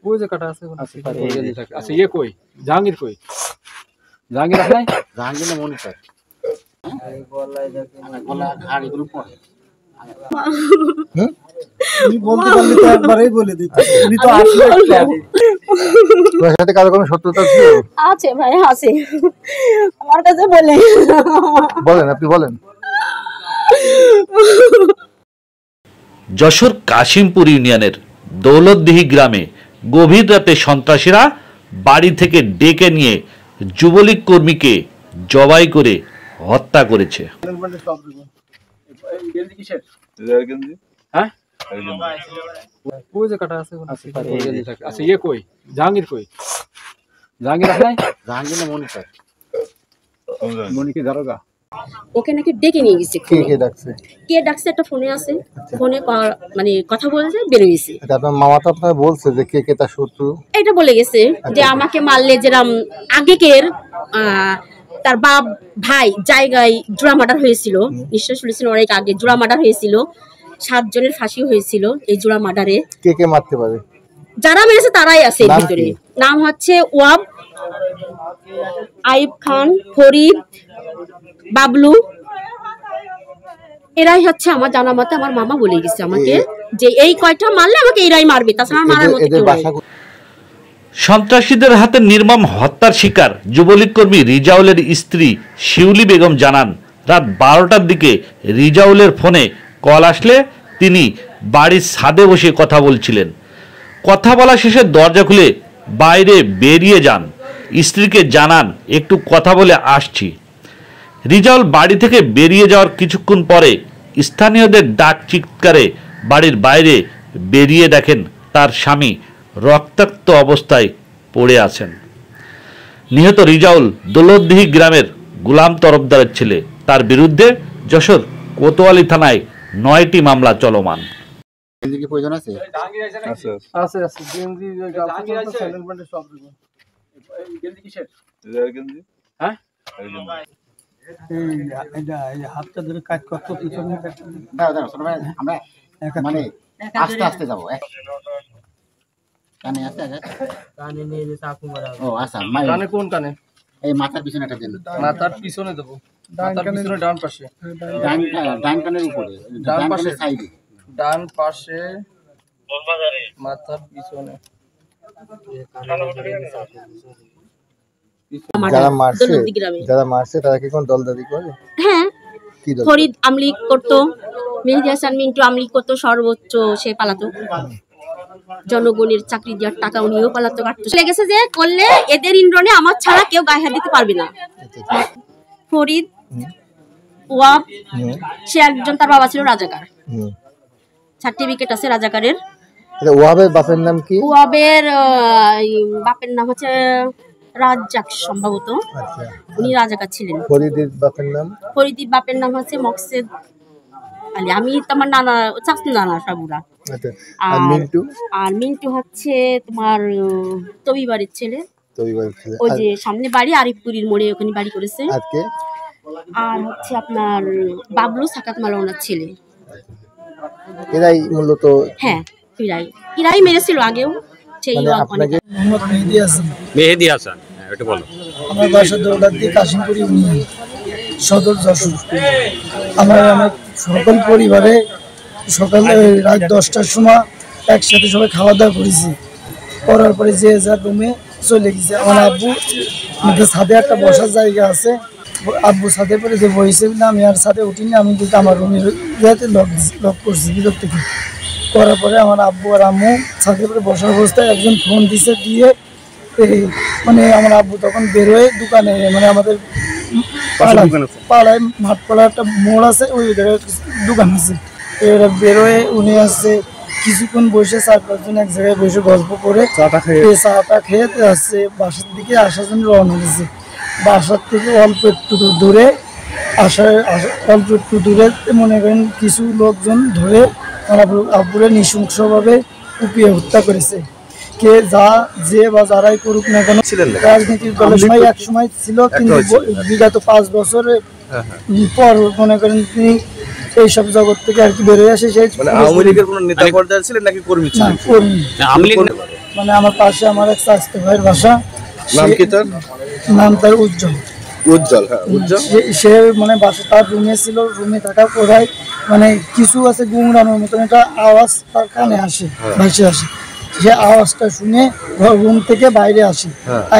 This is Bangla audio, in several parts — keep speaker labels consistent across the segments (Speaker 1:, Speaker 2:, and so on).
Speaker 1: ওই যে কাটা আছে আচ্ছা ये कोई জাহাঙ্গীর কই জাহাঙ্গীর আছে নাই জাহাঙ্গীর না মনির স্যার এই গলায় দেখেন গলা হাড়ি গুলো পড়ে তুমি বলতে পারলে তো একবারই বলে দিতে তুমি তো আসলে তোর সাথে কারো কোনো শত্রুতা ছিল
Speaker 2: আছে ভাই আছে আমার কাছে বলেন
Speaker 1: আপনি বলেন
Speaker 3: যশোর কাশিমপুর ইউনিয়নের দৌলতদিহি গ্রামে গভীর রাতে সন্ত্রাসীরা বাড়ি থেকে ডেকে নিয়ে যুবলীগ কর্মীকে জবাই করে হত্যা করেছে।
Speaker 1: আচ্ছা ये कोई জাহাঙ্গীর কই জাহাঙ্গীর আছে নাই জাহাঙ্গীর না মনির স্যার মনির কি দারোগা
Speaker 2: ওকে নাকি ডেকে নিয়ে গেছে
Speaker 1: কে
Speaker 2: ডাকছে একটা ফোনে আছে ফোনে মানে কথা বলছে বের হইছে
Speaker 1: আপনার মামা তো আপনাকে বলছে যে কে তার শত্রু
Speaker 2: এটা বলে গেছে যে আমাকে মারলে যেরকম আগেকের তার বাপ ভাই জায়গায় জোড়া মার্ডার হয়েছিল নিশ্চয় শুনেছেন অনেক আগে জোড়া মার্ডার হয়েছিল 7 জনের ফাঁসি হয়েছিল এই জোড়া মার্ডারে
Speaker 1: কে মারতে পারে
Speaker 2: যারা মেরেছে তারাই আছে এর ভিতরে নাম হচ্ছে ওয়াব আইব খান ফরিদ বাবলু এরাই হচ্ছে আমার জানা মতে আমার মামা বলে গেছে আমাকে যে এই কয়টা মারলে আমাকে এরাই মারবে তাছাড়া মারার মতো কেউ নেই।
Speaker 3: সন্ত্রাসীদের হাতে নির্মম হত্যার শিকার যুবলীগ কর্মী রিজাউলের স্ত্রী শিউলি বেগম জানান রাত 12টার দিকে রিজাউলের ফোনে কল আসলে তিনি বাড়ির ছাদে বসে কথা বলছিলেন। কথা বলা শেষে দরজা খুলে বাইরে বেরিয়ে যান, স্ত্রীকে জানান একটু কথা বলে আসছি। রিজাউল বাড়ি থেকে বেরিয়ে যাওয়ার কিছুক্ষণ পরে স্থানীয়দের ডাক চিৎকারে বাড়ির বাইরে বেরিয়ে দেখেন তার স্বামী রক্তাক্ত অবস্থায় পড়ে আছেন। নিহত রিজাউল দৌলতদিহি গ্রামের গোলাম তরফদারের ছেলে। তার বিরুদ্ধে যশোর কোতোয়ালি থানায় 9টি মামলা চলমান।
Speaker 1: আস্তে আস্তে যাবো কানে আছে কানে নিয়ে যে চাকু মারা ও আচ্ছা কানে কোন কানে এই মাথার পিছনে একটা দেন মাথার পিছনে দেব মাথার পিছনে ডান পাশে ডান কানের উপরে ডান পাশে সাইডে ডান পাশে মাথার পিছনে যারা মারছে তারা কি কোন দলদারি করে?
Speaker 2: হ্যাঁ ফরিদ আমলিক করতো, মেহেদি হাসান মিন্টু আমলিক করতো, সর্বোচ্চ সে পালাতো, জনগণের চাকরি দেওয়ার টাকা উনিও পালাতো কাটতো। লেগেছে যে করলে এদের ইন্দ্রণে আমার ছাড়া কেউ গায়ে হাত দিতে পারবে না। ফরিদ ওয়াব সে একজন, তার বাবা ছিল রাজাকার, সার্টিফিকেট আছে রাজাকারের।
Speaker 1: ওয়াবের বাপের নাম কি?
Speaker 2: ওয়াবের বাপের নাম হচ্ছে রাজ্জাক সম্ভবত, উনি রাজাকার ছিলেন।
Speaker 1: ফরিদের বাপের নাম?
Speaker 2: ফরিদের বাপের নাম হচ্ছে মকসেদ আলী। আমি তোমার নানা চাচু নানা সাবুরা। আর মিন্টু হচ্ছে তোমার তবিবাড়ির ছেলে, ওই যে সামনে বাড়ি আরিফপুরীর মোড়ে ওখানে বাড়ি করেছে। আর হচ্ছে আপনার বাবলু সাকাত মালাওনার ছেলে।
Speaker 1: এরাই মূলত,
Speaker 2: হ্যাঁ এরাই মেরেছিল আগেও।
Speaker 4: মেহেদি হাসান, এটা বলো।
Speaker 5: আমার বাসা দৌলতদিহি কাশিমপুর ইউনিয়ন, সদর যশোর। আমার সকল পরিবারে সকালে রাত 10টার সময় একসাথে সবাই খাওয়া দাওয়া করেছি। করার পরে যে যার রুমে চলে গেছে। আমার আব্বু ছাদে একটা বসার জায়গা আছে, আব্বু ছাদে পরে যে বসেছে, আমি আর ছাদে উঠিনি, আমি কিন্তু আমার রুমের লক করছি ভিতর থেকে। করার পরে আমার আব্বু আর আম্মু ছাদে পরে বসার অবস্থায় একজন ফোন দিছে, দিয়ে মানে আমার আব্বু তখন বেরোয় দোকানে, মানে আমাদের পাড়ায় মাঠপাড়া একটা মোড় আছে, ওই জায়গায় দোকান আছে। এরা বেরোয় উনি আসছে কিছুক্ষণ বসে 4-5 জন এক জায়গায় বসে গল্প করে চাটা খেয়ে আসছে বাসার দিকে আসার জন্য রওনা দিয়েছে। বাসার থেকে অল্প একটু দূরে মনে করেন কিছু লোকজন ধরে আব্বুরে নৃশংসভাবে কুপিয়ে হত্যা করেছে। কে যে বা যারাই করুক না কেন, রাজনীতির দলের সময় এক সময় ছিল, কিন্তু বিগত 5 বছরের পর মনে করেন তিনি এইসব জগৎ থেকে আর কি বেরোয় আসে। সেই
Speaker 4: আওয়ামী লীগের কোন নেতা পর্যায়ে ছিলেন নাকি কর্মী ছিলেন?
Speaker 5: কর্মী। মানে আমার পাশে আমার এক স্বাস্থ্য ভাইয়ের বাসা।
Speaker 6: নাম কি তার?
Speaker 5: নাম তার উজ্জ্বল।
Speaker 6: উজ্জ্বল, হ্যাঁ উজ্জ্বল।
Speaker 5: সে মানে বাসা তার রুমে ছিল, রুমে থাকার পরে মানে কিছু আছে গুংরানোর মতন একটা আওয়াজ তার কানে আসে, ভেসে আসে। সে আওয়াজটা শুনে রুম থেকে বাইরে আসে,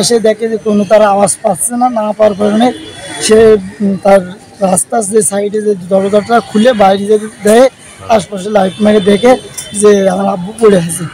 Speaker 5: এসে দেখে যে কোনো তার আওয়াজ পাচ্ছে না, না পাওয়ার কারণে সে তার রাস্তার যে সাইডে যে দরজাটা খুলে বাইরে যেতে দেয়, আশপাশে লাইট মেরে দেখে যে আমার আব্বু পড়ে আছে।